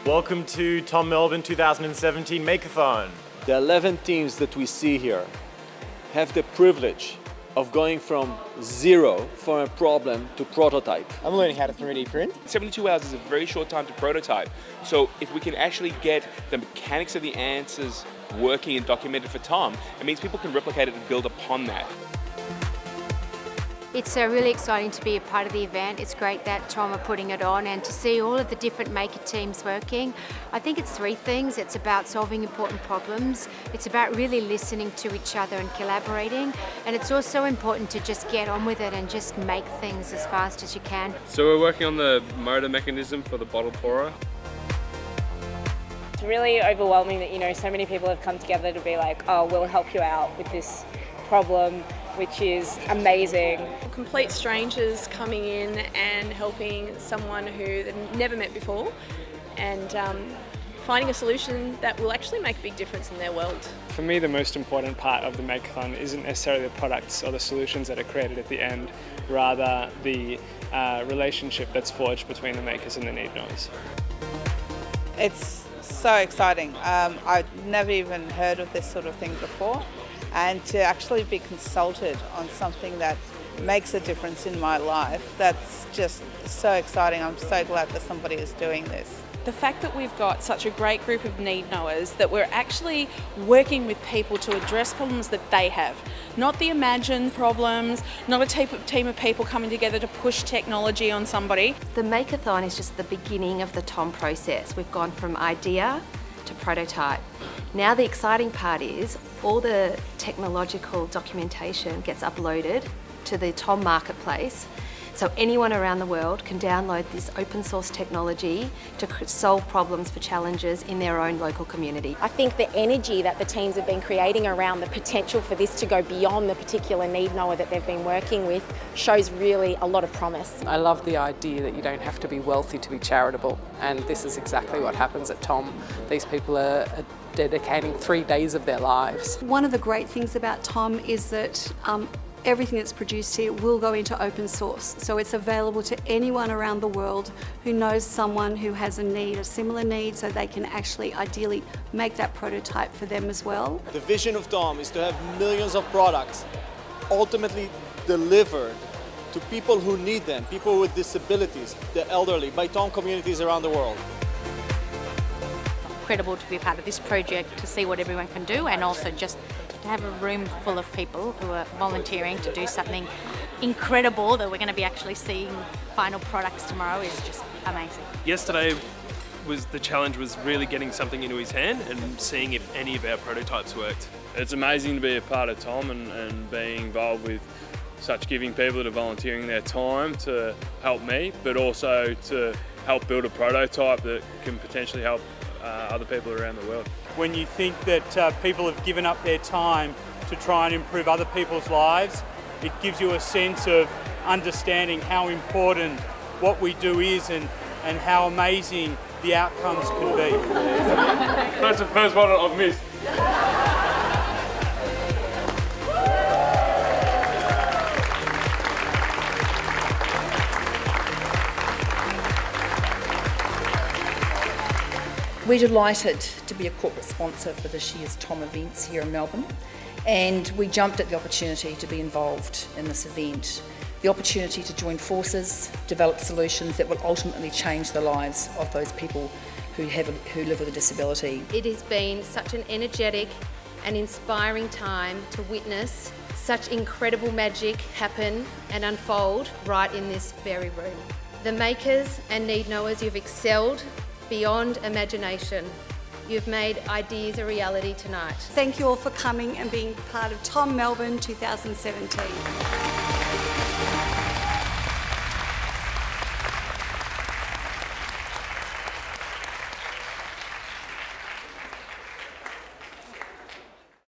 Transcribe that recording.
Welcome to Tom Melbourne 2017 Makeathon. The 11 teams that we see here have the privilege of going from zero, from a problem, to prototype. I'm learning how to 3D print. 72 hours is a very short time to prototype. So if we can actually get the mechanics of the answers working and documented for Tom, it means people can replicate it and build upon that. It's really exciting to be a part of the event. It's great that Tom are putting it on, and to see all of the different maker teams working. I think it's three things. It's about solving important problems. It's about really listening to each other and collaborating. And it's also important to just get on with it and just make things as fast as you can. So we're working on the motor mechanism for the bottle pourer. It's really overwhelming that, so many people have come together to be like, oh, we'll help you out with this problem, which is amazing. Complete strangers coming in and helping someone who they've never met before, and finding a solution that will actually make a big difference in their world. For me, the most important part of the Makeathon isn't necessarily the products or the solutions that are created at the end, rather the relationship that's forged between the makers and the need knowers. It's so exciting. I've never even heard of this sort of thing before. And to actually be consulted on something that makes a difference in my life, that's just so exciting. I'm so glad that somebody is doing this. The fact that we've got such a great group of need knowers, that we're actually working with people to address problems that they have. Not the imagined problems, not a team of people coming together to push technology on somebody. The Makeathon is just the beginning of the Tom process. We've gone from idea to prototype. Now the exciting part is all the technological documentation gets uploaded to the Tom marketplace, so anyone around the world can download this open source technology to solve problems for challenges in their own local community. I think the energy that the teams have been creating around the potential for this to go beyond the particular need knower that they've been working with shows really a lot of promise. I love the idea that you don't have to be wealthy to be charitable, and this is exactly what happens at Tom. These people are dedicating 3 days of their lives. One of the great things about Tom is that everything that's produced here will go into open source, so it's available to anyone around the world who knows someone who has a similar need, so they can actually ideally make that prototype for them as well. The vision of Tom is to have millions of products ultimately delivered to people who need them, people with disabilities, the elderly, by Tom communities around the world. Incredible to be a part of this project, to see what everyone can do, and also just to have a room full of people who are volunteering to do something incredible that we're going to be actually seeing final products tomorrow is just amazing. Yesterday the challenge was really getting something into his hand and seeing if any of our prototypes worked. It's amazing to be a part of Tom and being involved with such giving people that are volunteering their time to help me, but also to help build a prototype that can potentially help other people around the world. When you think that people have given up their time to try and improve other people's lives, it gives you a sense of understanding how important what we do is and how amazing the outcomes can be. That's the first one I've missed. We're delighted to be a corporate sponsor for this year's Tom events here in Melbourne, and we jumped at the opportunity to be involved in this event. The opportunity to join forces, develop solutions that will ultimately change the lives of those people who live with a disability. It has been such an energetic and inspiring time to witness such incredible magic happen and unfold right in this very room. The makers and need knowers, you've excelled beyond imagination. You've made ideas a reality tonight. Thank you all for coming and being part of Tom Melbourne 2017.